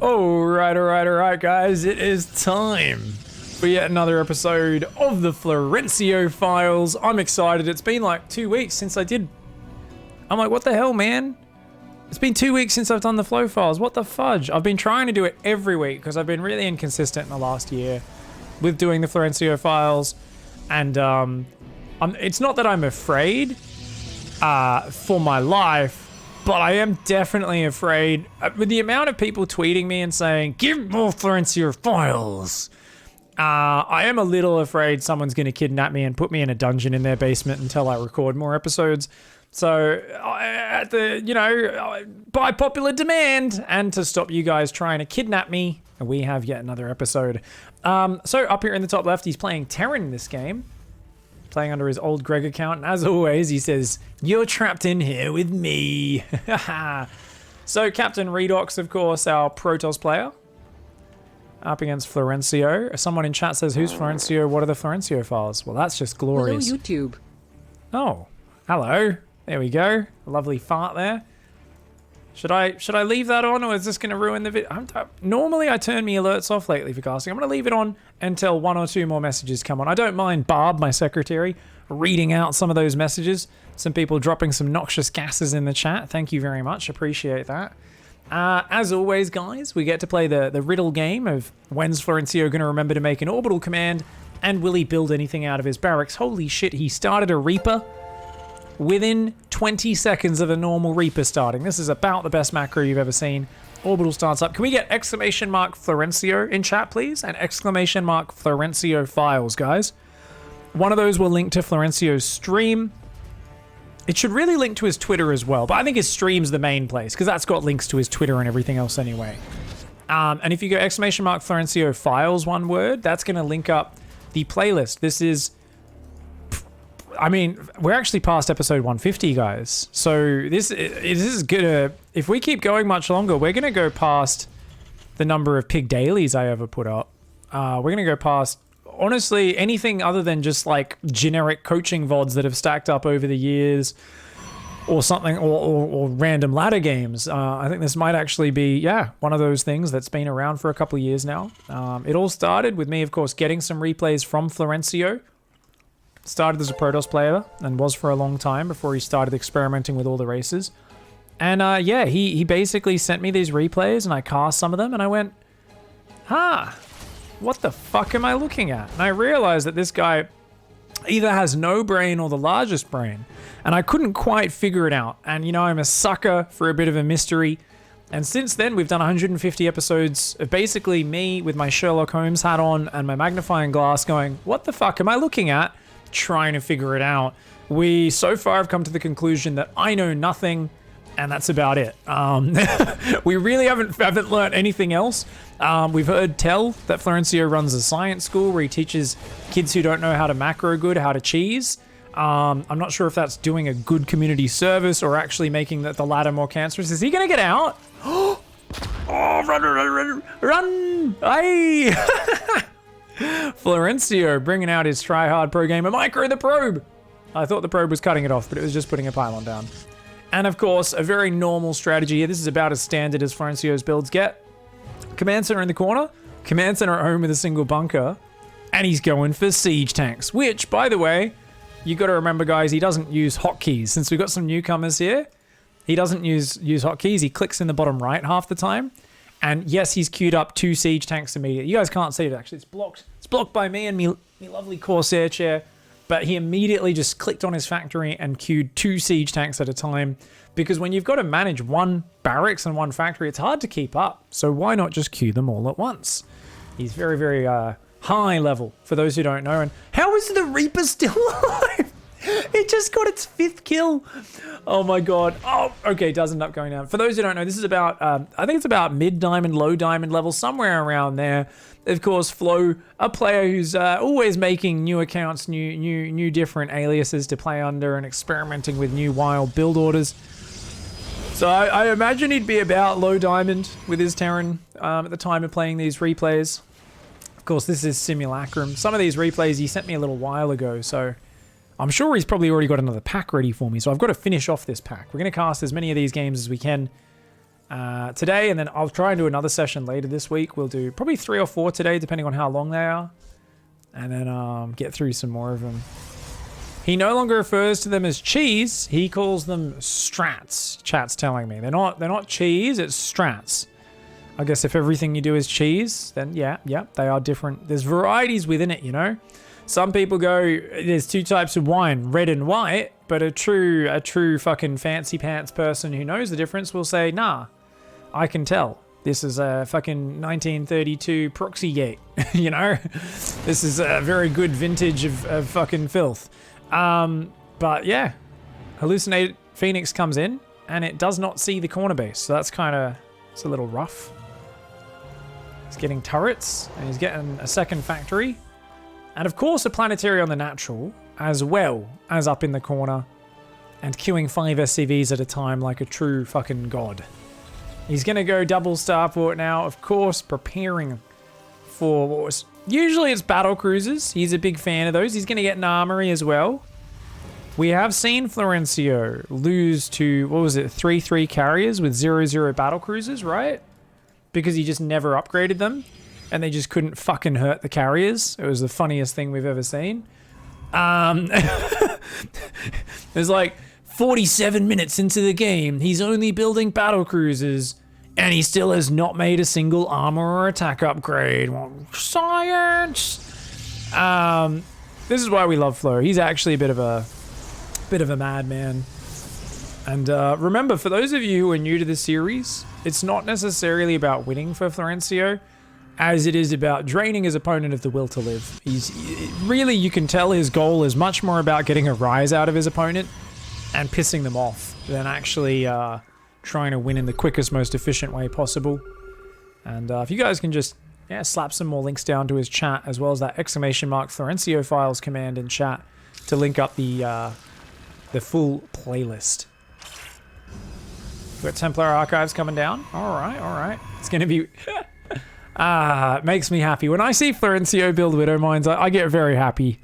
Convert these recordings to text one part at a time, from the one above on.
Alright, guys. It is time for yet another episode of the Florencio Files. I'm excited. It's been like 2 weeks since I did... I'm like, what the hell, man? It's been 2 weeks since I've done the Flow Files. What the fudge? I've been trying to do it every week because I've been really inconsistent in the last year with doing the Florencio Files. And it's not that I'm afraid for my life, but I am definitely afraid with the amount of people tweeting me and saying, give more Florencio Files. I am a little afraid someone's going to kidnap me and put me in a dungeon in their basement until I record more episodes. So, by popular demand and to stop you guys trying to kidnap me, we have yet another episode. So up here in the top left, he's playing Terran in this game. Playing under his old Greg account, and as always, he says, you're trapped in here with me. So Captain Redox, of course, our Protoss player. Up against Florencio. Someone in chat says, who's Florencio? What are the Florencio files? Well, that's just glorious. Hello, YouTube. Oh, hello. There we go. A lovely fart there. Should I leave that on, or is this going to ruin the video? Normally, I turn me alerts off lately for casting. I'm going to leave it on until one or two more messages come on. I don't mind Barb, my secretary, reading out some of those messages. Some people dropping some noxious gases in the chat. Thank you very much. Appreciate that. As always, guys, we get to play the riddle game of when's Florencio going to remember to make an orbital command, and will he build anything out of his barracks? Holy shit, he started a Reaper within 20 seconds of a normal Reaper starting. This is about the best macro you've ever seen. Orbital starts up. Can we get exclamation mark Florencio in chat, please? And exclamation mark Florencio Files, guys. One of those will link to Florencio's stream. It should really link to his Twitter as well, but I think his stream's the main place because that's got links to his Twitter and everything else anyway. And if you go exclamation mark Florencio Files, one word, that's going to link up the playlist. This is... I mean, we're actually past episode 150, guys. So this is gonna... If we keep going much longer, we're going to go past the number of pig dailies I ever put up. We're going to go past, honestly, anything other than just like generic coaching VODs that have stacked up over the years or something, or random ladder games. I think this might actually be, one of those things that's been around for a couple of years now. It all started with me, of course, getting some replays from Florencio. Started as a Protoss player and was for a long time before he started experimenting with all the races. And he basically sent me these replays and I cast some of them and I went, what the fuck am I looking at? And I realized that this guy either has no brain or the largest brain. And I couldn't quite figure it out. And, I'm a sucker for a bit of a mystery. And since then, we've done 150 episodes of basically me with my Sherlock Holmes hat on and my magnifying glass going, what the fuck am I looking at? Trying to figure it out. We so far have come to the conclusion that I know nothing, and that's about it. We really haven't learned anything else. We've heard tell that Florencio runs a science school where he teaches kids who don't know how to macro good how to cheese. I'm not sure if that's doing a good community service or actually making the ladder more cancerous. Is he gonna get out? Oh, run! Aye! Florencio bringing out his try-hard pro gamer micro the probe. I thought the probe was cutting it off, but it was just putting a pylon down. And of course, a very normal strategy here. This is about as standard as Florencio's builds get. Command center in the corner. Command center at home with a single bunker. And he's going for siege tanks, which, by the way, you got to remember, guys, he doesn't use hotkeys. Since we've got some newcomers here, he doesn't use hotkeys. He clicks in the bottom right half the time. And yes, he's queued up 2 siege tanks immediately. You guys can't see it, actually. It's blocked. It's blocked by me and me lovely Corsair chair. But he immediately just clicked on his factory and queued 2 siege tanks at a time. Because when you've got to manage 1 barracks and 1 factory, it's hard to keep up. So why not just queue them all at once? He's very, very high level, for those who don't know. And how is the Reaper still alive? It just got its 5th kill. Oh my god. Oh, okay, it does end up going down. For those who don't know, this is about, I think it's about mid-diamond, low-diamond level, somewhere around there. Of course, Flo, a player who's always making new accounts, new different aliases to play under and experimenting with new wild build orders. So I imagine he'd be about low-diamond with his Terran at the time of playing these replays. Of course, this is Simulacrum. Some of these replays he sent me a little while ago, so... I'm sure he's probably already got another pack ready for me, so I've got to finish off this pack. We're going to cast as many of these games as we can today, and then I'll try and do another session later this week. We'll do probably 3 or 4 today, depending on how long they are, and then get through some more of them. He no longer refers to them as cheese. He calls them strats. Chat's telling me they're not cheese. It's strats. I guess if everything you do is cheese, then yeah, they are different. There's varieties within it, you know. Some people go, there's 2 types of wine, red and white, but a true fucking fancy pants person who knows the difference will say, nah, I can tell. This is a fucking 1932 proxy gate, you know? This is a very good vintage of fucking filth. But yeah, Hallucinated Phoenix comes in and it does not see the corner base. So that's it's a little rough. He's getting turrets and he's getting a second factory. And of course a planetary on the natural, as well as up in the corner and queuing 5 SCVs at a time like a true fucking god. He's going to go double starport now, of course, preparing for what was... Usually it's battle cruisers. He's a big fan of those. He's going to get an armory as well. We have seen Florencio lose to, 3-3 carriers with 0-0 battle cruisers, right? Because he just never upgraded them. And they just couldn't fucking hurt the carriers. It was the funniest thing we've ever seen. It was like 47 minutes into the game. He's only building battle cruisers. And he still has not made a single armor or attack upgrade. Science! This is why we love Flo. He's actually a bit of a madman. And remember, for those of you who are new to the series, it's not necessarily about winning for Florencio, as it is about draining his opponent of the will to live. Really, you can tell his goal is much more about getting a rise out of his opponent and pissing them off than actually trying to win in the quickest, most efficient way possible. And if you guys can just slap some more links down to his chat, as well as that ! Florencio files command in chat to link up the full playlist. We've got Templar Archives coming down. All right. It's going to be... it makes me happy. When I see Florencio build Widow Mines, I get very happy.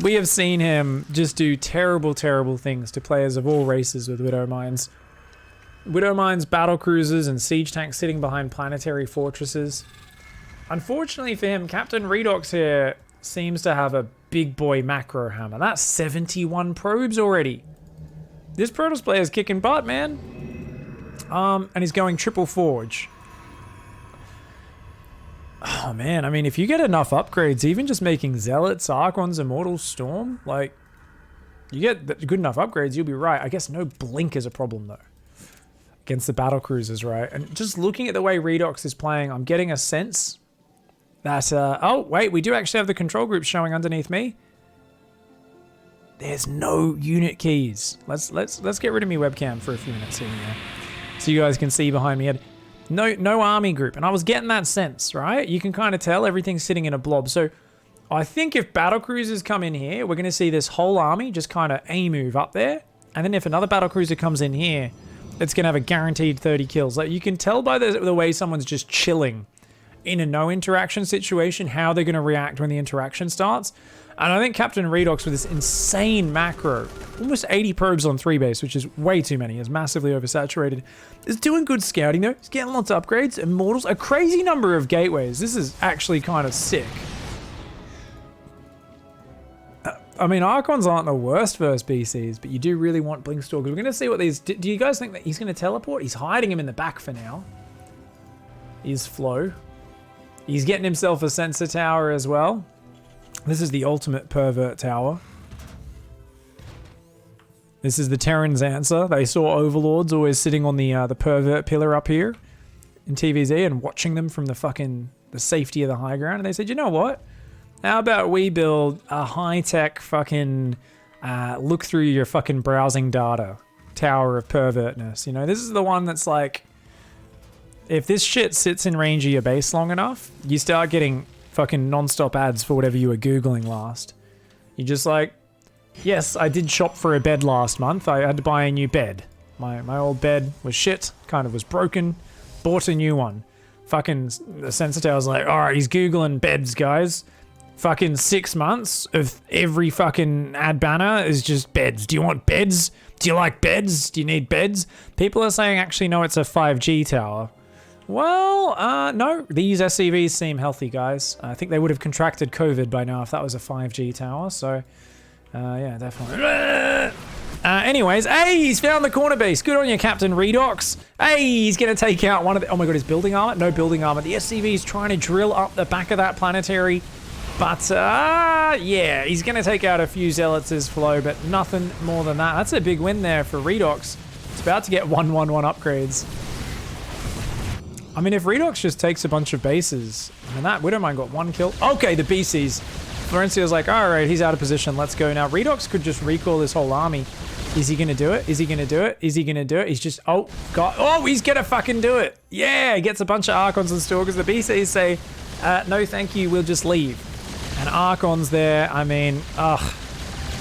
We have seen him just do terrible, terrible things to players of all races with Widow Mines. Widow Mines, battle cruisers, and siege tanks sitting behind planetary fortresses. Unfortunately for him, Captain Redox here seems to have a big boy macro hammer. That's 71 probes already. This Protoss player is kicking butt, man. And he's going triple forge. Oh man, I mean, if you get enough upgrades, even just making Zealots, Archons, Immortals, Storm, like, you get good enough upgrades, you'll be right. I guess no blink is a problem, though, against the battle cruisers, right? And just looking at the way Redox is playing, I'm getting a sense that, oh, wait, we do actually have the control group showing underneath me. There's no unit keys. Let's get rid of me webcam for a few minutes here, so you guys can see behind me. No army group, and I was getting that sense, right? You can kind of tell everything's sitting in a blob. So I think if battle cruisers come in here, we're going to see this whole army just kind of move up there. And then if another battle cruiser comes in here, it's going to have a guaranteed 30 kills. Like, you can tell by the way someone's just chilling in a no interaction situation how they're going to react when the interaction starts. And I think Captain Redox with this insane macro, almost 80 probes on 3 base, which is way too many, is massively oversaturated, is doing good scouting though. He's getting lots of upgrades, Immortals, a crazy number of gateways. This is actually kind of sick. I mean, Archons aren't the worst versus BCs, but you do really want Blink Stalkers. We're going to see what these... Do you guys think that he's going to teleport? He's hiding him in the back for now. Is Flo. He's getting himself a sensor tower as well. This is the ultimate pervert tower. This is the Terran's answer. They saw overlords always sitting on the pervert pillar up here in TVZ and watching them from the safety of the high ground. And they said, you know what? How about we build a high-tech fucking look through your fucking browsing data tower of pervertness. You know, this is the one that's like, if this shit sits in range of your base long enough, you start getting fucking non-stop ads for whatever you were Googling last. You're just like, yes, I did shop for a bed last month. I had to buy a new bed. My old bed was shit, kind of was broken. Bought a new one. Fucking the sensor tower's like, alright, he's Googling beds, guys. Fucking 6 months of every fucking ad banner is just beds. Do you want beds? Do you like beds? Do you need beds? People are saying, actually, no, it's a 5G tower. Well, no, these SCVs seem healthy, guys. I think they would have contracted COVID by now if that was a 5G tower, so, yeah, definitely. Anyways, hey, he's found the corner base. Good on you, Captain Redox. Hey, he's going to take out one of the... Oh my god, his building armor? No building armor. The SCV is trying to drill up the back of that planetary. But, yeah, he's going to take out a few zealots' flow, but nothing more than that. That's a big win there for Redox. It's about to get 111 upgrades. I mean, if Redox just takes a bunch of bases... I mean, that Widowmine got 1 kill. Okay, the BCs. Florencio's like, alright, he's out of position. Let's go now. Redox could just recall this whole army. Is he going to do it? Is he going to do it? Is he going to do it? He's just... Oh, God. Oh, he's going to fucking do it. Yeah, he gets a bunch of Archons and Stalkers. The BCs say, no, thank you. We'll just leave. And Archons there, I mean, ugh.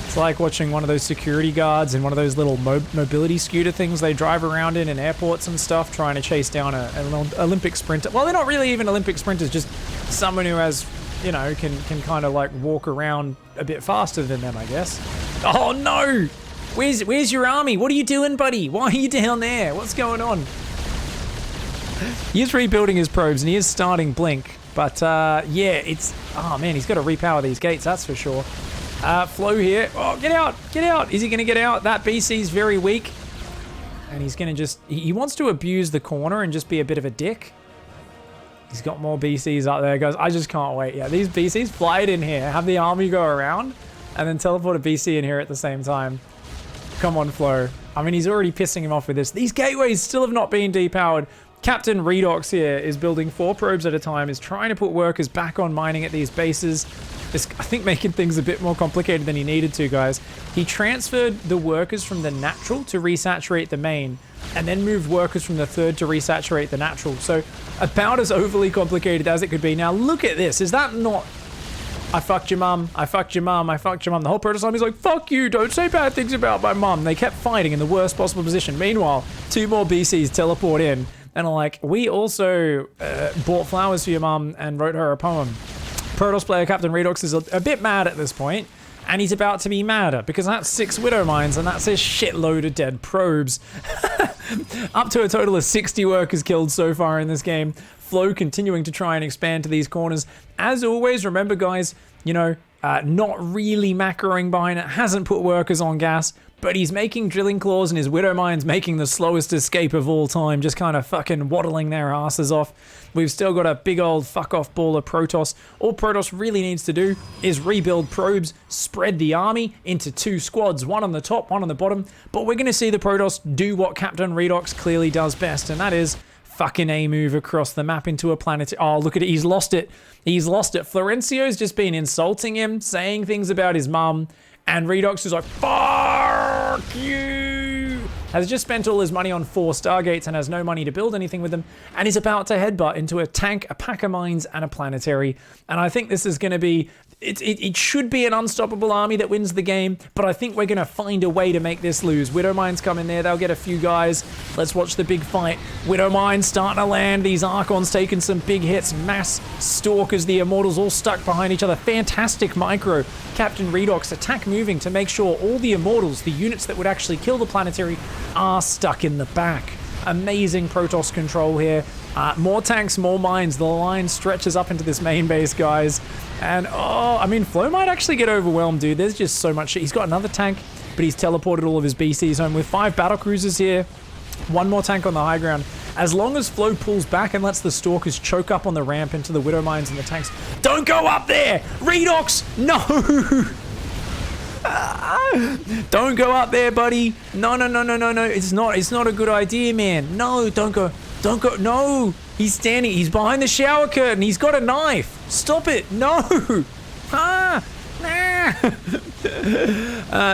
It's like watching one of those security guards in one of those little mobility scooter things they drive around in airports and stuff, trying to chase down an Olympic sprinter. Well, they're not really even Olympic sprinters, just someone who has, you know, can kind of like walk around a bit faster than them, I guess. Oh no! Where's your army? What are you doing, buddy? Why are you down there? What's going on? He is rebuilding his probes and he is starting Blink. But, yeah, it's... Oh, man, he's got to repower these gates, that's for sure. Flow here. Oh, get out! Get out! Is he going to get out? That BC's very weak. And he's going to just... He wants to abuse the corner and just be a bit of a dick. He's got more BCs up there, guys. I just can't wait. Yeah, these BCs, fly it in here. Have the army go around and then teleport a BC in here at the same time. Come on, Flo. I mean, he's already pissing him off with this. These gateways still have not been depowered. Captain Redox here is building 4 probes at a time, is trying to put workers back on mining at these bases. Is, I think, making things a bit more complicated than he needed to, guys. He transferred the workers from the natural to resaturate the main, and then moved workers from the third to resaturate the natural. So, about as overly complicated as it could be. Now, look at this. Is that not... I fucked your mum, I fucked your mum, I fucked your mum. The whole Protoss army's like, fuck you, don't say bad things about my mum. They kept fighting in the worst possible position. Meanwhile, 2 more BCs teleport in and are like, we also bought flowers for your mum and wrote her a poem. Protoss player Captain Redox is a bit mad at this point, and he's about to be madder because that's 6 Widow Mines and that's a shitload of dead probes. Up to a total of 60 workers killed so far in this game. Flow continuing to try and expand to these corners. As always, remember guys, you know, not really macroing behind it, hasn't put workers on gas, but he's making drilling claws and his Widow Mine's making the slowest escape of all time, just kind of fucking waddling their asses off. We've still got a big old fuck off ball of Protoss. All Protoss really needs to do is rebuild probes, spread the army into 2 squads, one on the top, one on the bottom, but we're going to see the Protoss do what Captain Redox clearly does best, and that is fucking a move across the map into a planet. Oh, look at it. He's lost it. He's lost it. Florencio's just been insulting him, saying things about his mum, and Redox is like, fuck you. Has just spent all his money on 4 Stargates and has no money to build anything with them, and he's about to headbutt into a tank, a pack of mines, and a planetary. And I think this is going to be... It should be an unstoppable army that wins the game, but I think we're going to find a way to make this lose. Widow Mines come in there. They'll get a few guys. Let's watch the big fight. Widow Mines starting to land. These Archons taking some big hits. Mass Stalkers, the Immortals all stuck behind each other. Fantastic micro. Captain Redox attack moving to make sure all the Immortals, the units that would actually kill the planetary, are stuck in the back. Amazing Protoss control here. More tanks, more mines. The line stretches up into this main base, guys. And, oh, I mean, Flo might actually get overwhelmed, dude. There's just so much shit. He's got another tank, but he's teleported all of his BCs home with 5 battlecruisers here. 1 more tank on the high ground. As long as Flo pulls back and lets the Stalkers choke up on the ramp into the Widow Mines and the tanks. Don't go up there! Redox! No! Don't go up there, buddy. No. It's not a good idea, man. No, don't go. No. He's standing. He's behind the shower curtain. He's got a knife. Stop it. No.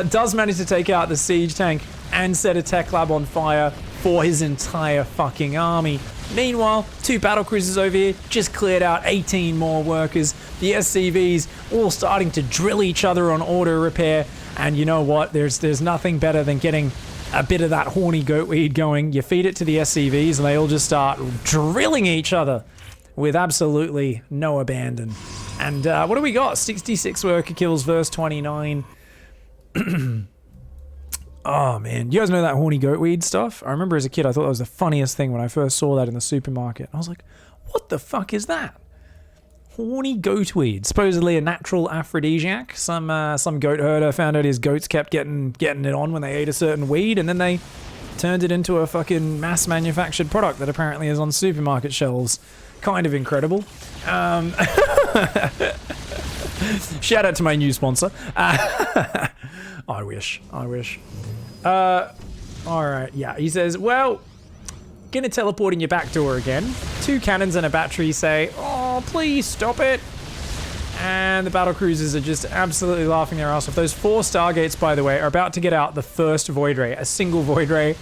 Does manage to take out the siege tank and set a tech lab on fire for his entire fucking army. Meanwhile, 2 battlecruisers over here just cleared out 18 more workers. The SCVs all starting to drill each other on auto repair. And you know what? There's nothing better than getting a bit of that horny goatweed going. You feed it to the SCVs and they all just start drilling each other with absolutely no abandon. And what do we got? 66 worker kills versus 29. Oh, man. You guys know that horny goatweed stuff? I remember as a kid, I thought that was the funniest thing when I first saw that in the supermarket. I was like, what the fuck is that? Horny goatweed. Supposedly a natural aphrodisiac. Some goat herder found out his goats kept getting it on when they ate a certain weed, and then they turned it into a fucking mass manufactured product that apparently is on supermarket shelves. Kind of incredible. Shout out to my new sponsor. I wish. Alright, yeah. He says, well, gonna teleport in your back door again. 2 cannons and a battery say, oh, please stop it. And the battle cruisers are just absolutely laughing their ass off. Those 4 Stargates, by the way, are about to get out the first Void Ray. A single Void Ray.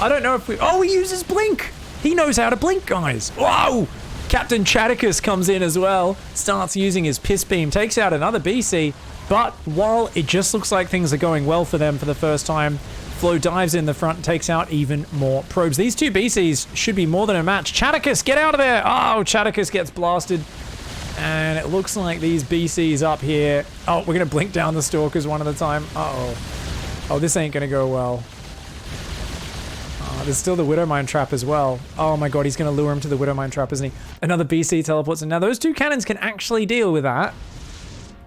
I don't know if we... Oh, he uses Blink! He knows how to blink, guys. Whoa! Captain Chaticus comes in as well. Starts using his Piss Beam. Takes out another BC. But while it just looks like things are going well for them for the first time, Flo dives in the front and takes out even more probes. These 2 BCs should be more than a match. Chaticus, get out of there! Oh, Chaticus gets blasted. And it looks like these BCs up here... Oh, we're going to blink down the Stalkers one at a time. Uh-oh. Oh, this ain't going to go well. There's still the Widowmine trap as well. Oh my god, he's going to lure him to the Widowmine trap, isn't he? Another BC teleports in. Now, those 2 cannons can actually deal with that.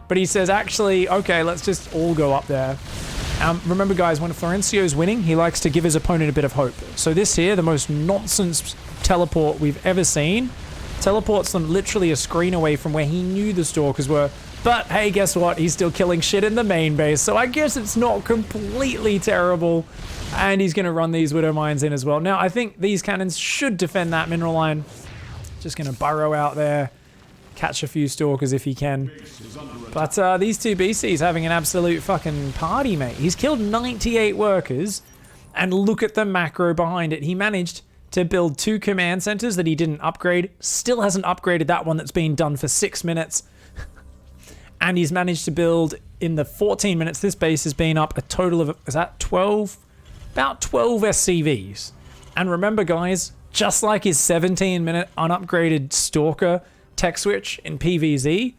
But he says, actually, okay, let's just all go up there. Remember, guys, when Florencio's winning, he likes to give his opponent a bit of hope. So this here, the most nonsense teleport we've ever seen, teleports them literally a screen away from where he knew the Stalkers were. But, hey, guess what? He's still killing shit in the main base. So I guess it's not completely terrible. And he's going to run these Widow Mines in as well. Now, I think these cannons should defend that mineral line. Just going to burrow out there. Catch a few Stalkers if he can. But these 2 BCs having an absolute fucking party, mate. He's killed 98 workers. And look at the macro behind it. He managed to build 2 command centers that he didn't upgrade. Still hasn't upgraded that one that's been done for 6 minutes. And he's managed to build, in the 14 minutes this base has been up, a total of, is that 12? About 12 SCVs. And remember, guys, just like his 17-minute unupgraded Stalker tech switch in PvZ,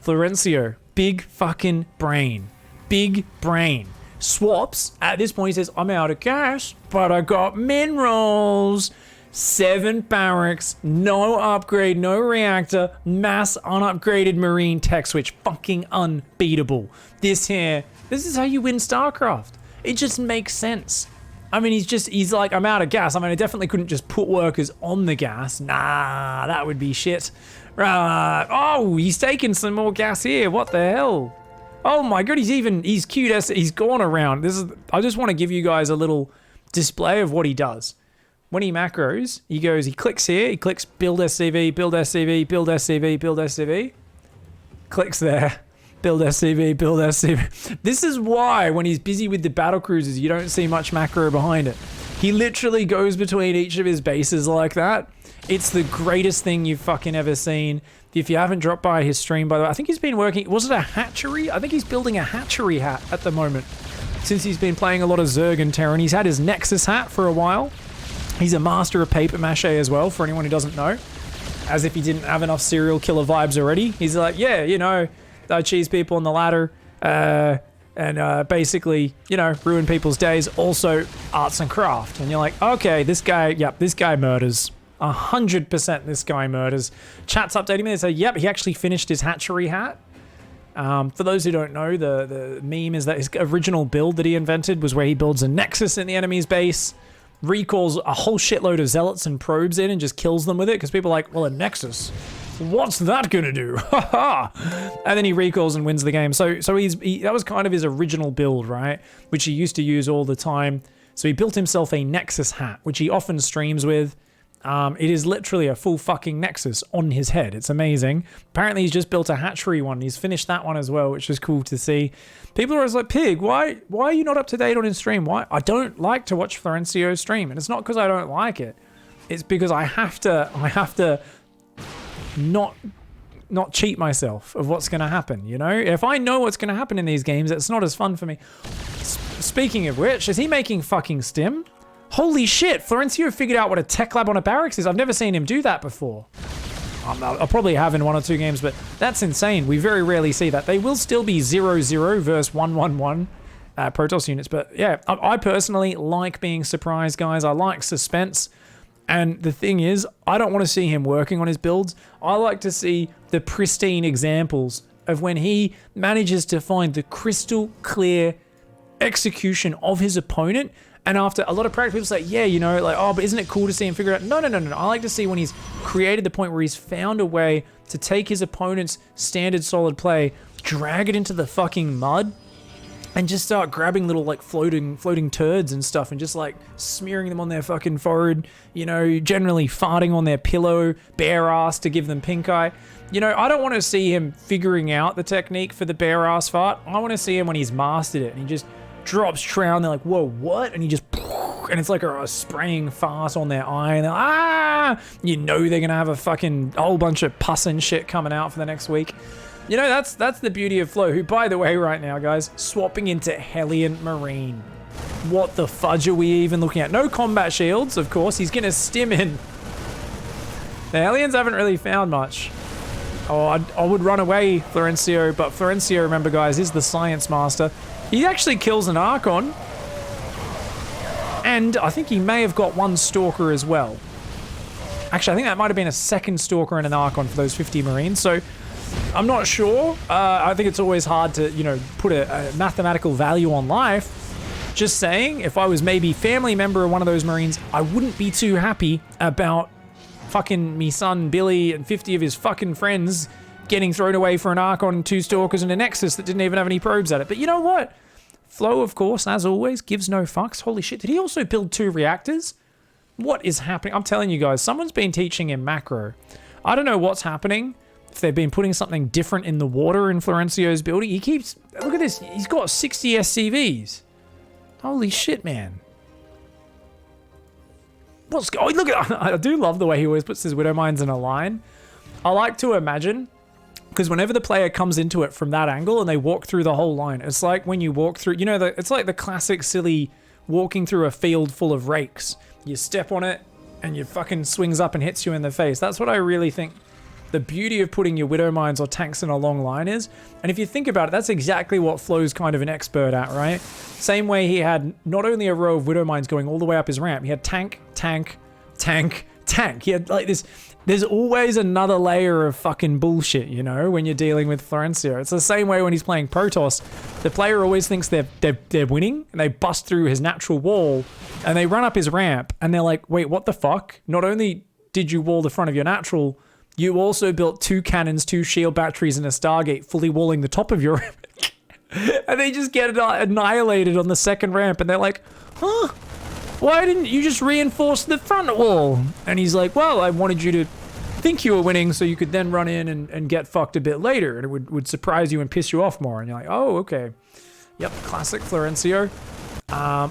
Florencio, big fucking brain. Big brain. Swaps, at this point he says, I'm out of gas, but I got minerals. 7 barracks, no upgrade, no reactor, mass unupgraded marine tech switch. Fucking unbeatable. This is how you win StarCraft. It just makes sense. I mean, he's like, I'm out of gas. I mean, I definitely couldn't just put workers on the gas. Nah, that would be shit. Oh, he's taking some more gas here. What the hell? Oh my god, he's cute as, he's gone around. I just want to give you guys a little display of what he does. When he macros, he clicks here, he clicks build SCV, build SCV, build SCV, build SCV. Clicks there. Build SCV, build SCV. This is why when he's busy with the battle cruisers, you don't see much macro behind it. He literally goes between each of his bases like that. It's the greatest thing you've fucking ever seen. If you haven't dropped by his stream, by the way, I think he's been working, was it a hatchery? I think he's building a hatchery hat at the moment. Since he's been playing a lot of Zerg and Terran. He's had his Nexus hat for a while. He's a master of paper mache as well, for anyone who doesn't know. As if he didn't have enough serial killer vibes already. He's like, yeah, you know, I cheese people on the ladder, and basically, you know, ruin people's days. Also, arts and craft. And you're like, okay, this guy, yep, this guy murders. 100% this guy murders. Chat's updating me. They say, yep, he actually finished his hatchery hat. For those who don't know, the meme is that his original build that he invented was where he builds a nexus in the enemy's base, recalls a whole shitload of zealots and probes in and just kills them with it, because people are like, well, a nexus, what's that gonna do? And then he recalls and wins the game. So that was kind of his original build, right? Which he used to use all the time. So he built himself a nexus hat, which he often streams with. It is literally a full fucking nexus on his head. It's amazing. Apparently he's just built a hatchery one. He's finished that one as well, which is cool to see. People are always like, Pig, why are you not up to date on his stream? Why? I don't like to watch Florencio's stream, and it's not because I don't like it. It's because I have to not cheat myself of what's going to happen, you know? If I know what's going to happen in these games, it's not as fun for me. Speaking of which, is he making fucking stim? Holy shit, Florencio figured out what a tech lab on a barracks is. I've never seen him do that before. I'll probably have in 1 or 2 games, but that's insane. We very rarely see that. They will still be 0-0 versus 1-1-1 Protoss units. But yeah, I personally like being surprised, guys. I like suspense. And the thing is, I don't want to see him working on his builds. I like to see the pristine examples of when he manages to find the crystal clear execution of his opponent. And after a lot of practice, people say, yeah, you know, like, oh, but isn't it cool to see him figure it out? No. I like to see when he's created the point where he's found a way to take his opponent's standard solid play, drag it into the fucking mud, and just start grabbing little like floating turds and stuff and just like smearing them on their fucking forehead, you know, generally farting on their pillow, bare ass to give them pink eye. You know, I don't want to see him figuring out the technique for the bare ass fart. I want to see him when he's mastered it and he just drops trow. They're like, whoa, what? And he just, and it's like a spraying fart on their eye and they're like, you know they're going to have a fucking whole bunch of pus and shit coming out for the next week. You know, that's the beauty of Flo, who, by the way, right now, guys, swapping into Hellion Marine. What the fudge are we even looking at? No combat shields, of course. He's going to stim in. The Hellions haven't really found much. Oh, I would run away, Florencio, but Florencio, remember, guys, is the science master. He actually kills an Archon. And I think he may have got one Stalker as well. Actually, I think that might have been a second Stalker and an Archon for those 50 Marines, so I'm not sure. I think it's always hard to, you know, put a mathematical value on life. Just saying, if I was maybe family member of one of those Marines, I wouldn't be too happy about fucking me son Billy and 50 of his fucking friends getting thrown away for an Archon and 2 Stalkers and a Nexus that didn't even have any probes at it. But you know what? Flo, of course, as always, gives no fucks. Holy shit, did he also build 2 reactors? What is happening? I'm telling you guys, someone's been teaching him macro. I don't know what's happening. If they've been putting something different in the water in Florencio's building. He keeps... Look at this. He's got 60 SCVs. Holy shit, man. What's... Oh, look at... I do love the way he always puts his Widow Mines in a line. I like to imagine... Because whenever the player comes into it from that angle and they walk through the whole line, it's like when you walk through... You know, it's like the classic silly walking through a field full of rakes. You step on it and it fucking swings up and hits you in the face. That's what I really think... The beauty of putting your Widow Mines or tanks in a long line is, and if you think about it, that's exactly what Flo's kind of an expert at, right? Same way he had not only a row of Widow Mines going all the way up his ramp, he had tank, tank, tank, tank. He had like this, there's always another layer of fucking bullshit, you know, when you're dealing with Florencio. It's the same way when he's playing Protoss. The player always thinks they're winning, and they bust through his natural wall, and they run up his ramp, and they're like, wait, what the fuck? Not only did you wall the front of your natural, you also built 2 cannons, 2 shield batteries, and a Stargate, fully walling the top of your ramp. And they just get annihilated on the second ramp, and they're like, huh? Why didn't you just reinforce the front wall? And he's like, well, I wanted you to think you were winning so you could then run in and get fucked a bit later, and it would surprise you and piss you off more. And you're like, oh, okay. Yep, classic Florencio.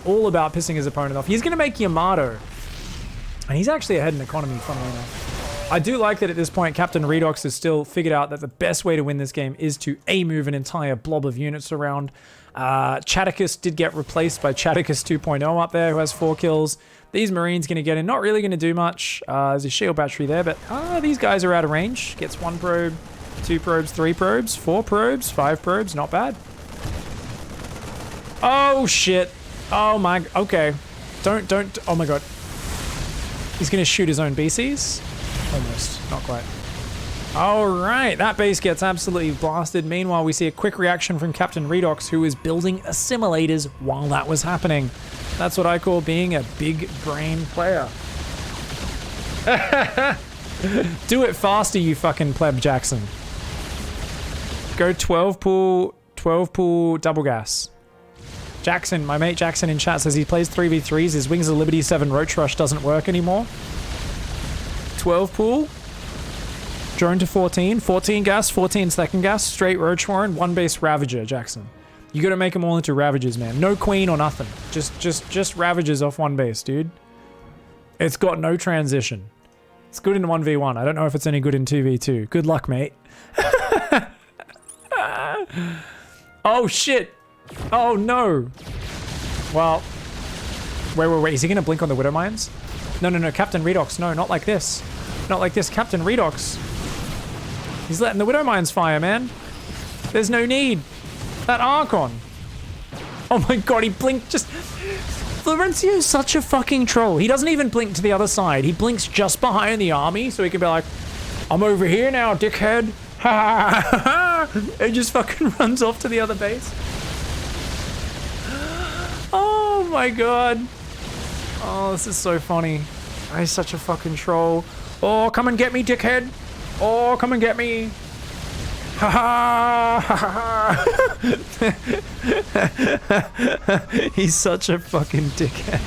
All about pissing his opponent off. He's going to make Yamato. And he's actually ahead in economy, funnily enough. I do like that at this point, Captain Redox has still figured out that the best way to win this game is to A-move an entire blob of units around. Chaticus did get replaced by Chaticus 2.0 up there, who has 4 kills. These Marines going to get in, not really going to do much. There's a shield battery there, but these guys are out of range. Gets 1 probe, 2 probes, 3 probes, 4 probes, 5 probes, not bad. Oh, shit. Oh, my, okay. Don't, oh my god. He's going to shoot his own BCs. Almost, not quite. All right, that base gets absolutely blasted. Meanwhile, we see a quick reaction from Captain Redox, who is building assimilators while that was happening. That's what I call being a big brain player. Do it faster, you fucking pleb Jackson. Go 12 pool double gas. Jackson, my mate Jackson in chat says he plays 3v3s. His Wings of Liberty 7 Roach Rush doesn't work anymore. 12 pool, drone to 14, 14 gas, 14 second gas, straight Roach Warren, 1 base Ravager, Jackson. You gotta make them all into Ravagers, man. No Queen or nothing. Just Ravagers off 1 base, dude. It's got no transition. It's good in 1v1. I don't know if it's any good in 2v2. Good luck, mate. Oh, shit. Oh, no. Well, wait. Is he gonna blink on the Widow Mines? No, Captain Redox. No, not like this. Not like this, Captain Redox. He's letting the Widow Mines fire, man. There's no need. That Archon. Oh my god, he blinked just... Florencio's such a fucking troll. He doesn't even blink to the other side. He blinks just behind the army so he can be like, I'm over here now, dickhead. Ha ha ha. He just fucking runs off to the other base. Oh my god. Oh, this is so funny. He's such a fucking troll. Oh, come and get me, dickhead. Oh, come and get me. Ha ha ha. He's such a fucking dickhead.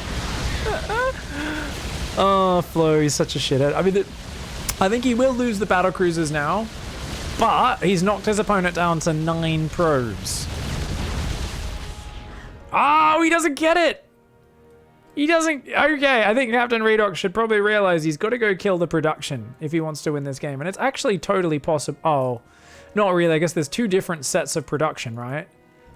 Oh, Flo, he's such a shithead. I mean, I think he will lose the battle cruisers now, but he's knocked his opponent down to 9 probes. Oh, he doesn't get it. He doesn't... Okay, I think Captain Redox should probably realize he's got to go kill the production if he wants to win this game. And it's actually totally possible... Oh, not really. I guess there's 2 different sets of production, right?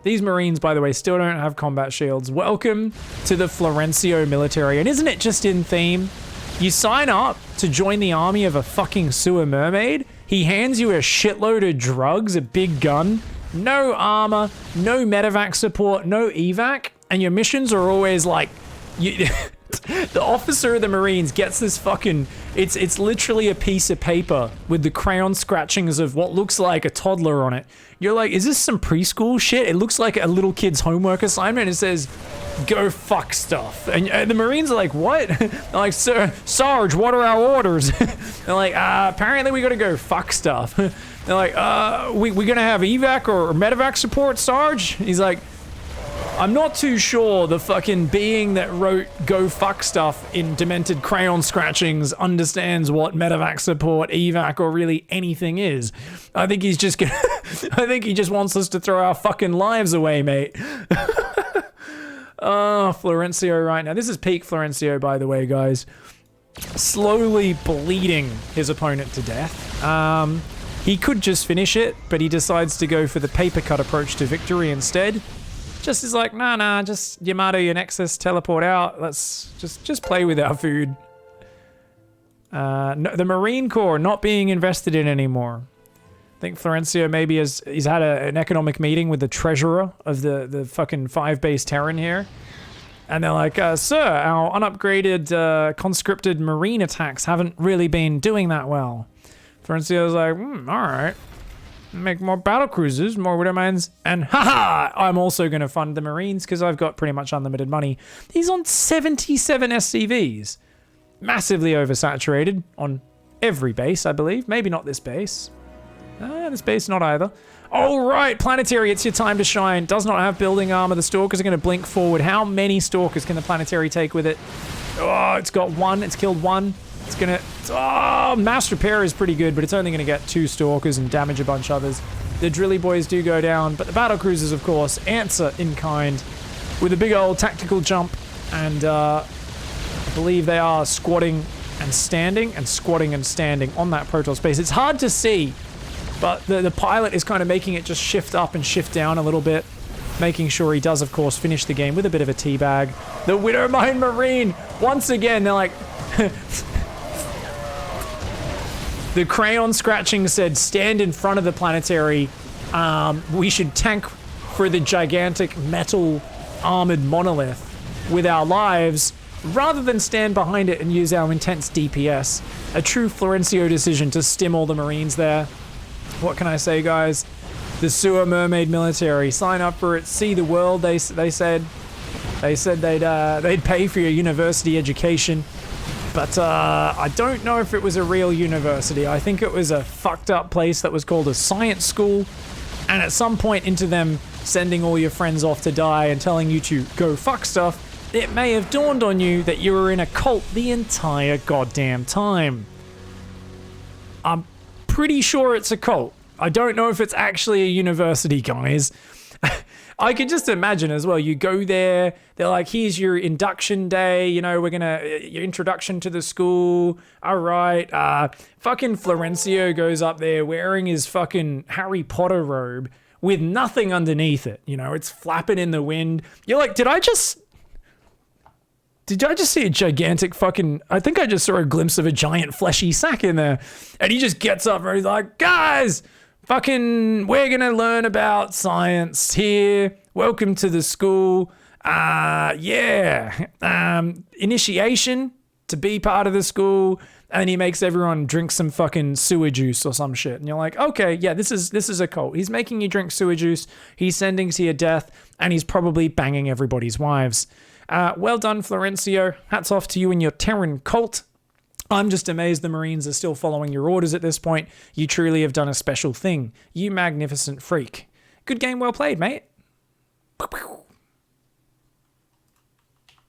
These Marines, by the way, still don't have combat shields. Welcome to the Florencio military. And isn't it just in theme? You sign up to join the army of a fucking sewer mermaid. He hands you a shitload of drugs, a big gun, no armor, no medevac support, no evac. And your missions are always like... the officer of the Marines gets this fucking... It's literally a piece of paper with the crayon scratchings of what looks like a toddler on it. You're like, is this some preschool shit? It looks like a little kid's homework assignment. It says, go fuck stuff. And the Marines are like, what? They're like, Sir, Sarge, what are our orders? They're like, apparently we gotta go fuck stuff. They're like, we gonna have evac or medevac support, Sarge? He's like, I'm not too sure the fucking being that wrote go fuck stuff in demented crayon scratchings understands what medevac support, evac, or really anything is. I think he's just gonna... I think he just wants us to throw our fucking lives away, mate. Oh, Florencio right now. This is peak Florencio, by the way, guys. Slowly bleeding his opponent to death. He could just finish it, but he decides to go for the paper cut approach to victory instead. Just is like, nah, just Yamato your nexus, teleport out. Let's just play with our food. No, the Marine Corps not being invested in anymore. I think Florencio maybe he's had an economic meeting with the treasurer of the fucking 5-base Terran here. And they're like, sir, our unupgraded conscripted Marine attacks haven't really been doing that well. Florencio's like, all right. Make more battle cruisers, more Widowmines, and haha! I'm also going to fund the Marines because I've got pretty much unlimited money. He's on 77 SCVs. Massively oversaturated on every base, I believe. Maybe not this base. This base not either. All right, Planetary, it's your time to shine. Does not have building armor. The Stalkers are going to blink forward. How many Stalkers can the Planetary take with it? Oh, it's got 1. It's killed 1. It's gonna... Oh, mass repair is pretty good, but it's only gonna get 2 Stalkers and damage a bunch of others. The Drilly Boys do go down, but the battle cruisers, of course, answer in kind with a big old tactical jump, and I believe they are squatting and standing and squatting and standing on that Protoss space. It's hard to see, but the pilot is kind of making it just shift up and shift down a little bit, making sure he does, of course, finish the game with a bit of a teabag. The Widowmine Marine, once again, they're like... The crayon scratching said, stand in front of the Planetary. We should tank for the gigantic metal armored monolith with our lives rather than stand behind it and use our intense DPS. A true Florencio decision to stim all the Marines there. What can I say, guys? The Sewer Mermaid military. Sign up for it. See the world, they said. They said they'd pay for your university education. But I don't know if it was a real university. I think it was a fucked up place that was called a science school. And at some point into them sending all your friends off to die and telling you to go fuck stuff, it may have dawned on you that you were in a cult the entire goddamn time. I'm pretty sure it's a cult. I don't know if it's actually a university, guys. I can just imagine as well, you go there, they're like, here's your induction day, you know, your introduction to the school, all right, fucking Florencio goes up there wearing his fucking Harry Potter robe with nothing underneath it, you know, it's flapping in the wind. You're like, did I just see a gigantic fucking... I think I just saw a glimpse of a giant fleshy sack in there. And he just gets up and he's like, guys, fucking, we're gonna learn about science here. welcome to the school. Initiation to be part of the school. And he makes everyone drink some fucking sewer juice or some shit. And you're like, okay, yeah, this is a cult. He's making you drink sewer juice. He's sending to your death. And he's probably banging everybody's wives. Well done, Florencio. Hats off to you and your Terran cult. I'm just amazed the Marines are still following your orders at this point. You truly have done a special thing. You magnificent freak. Good game well played, mate.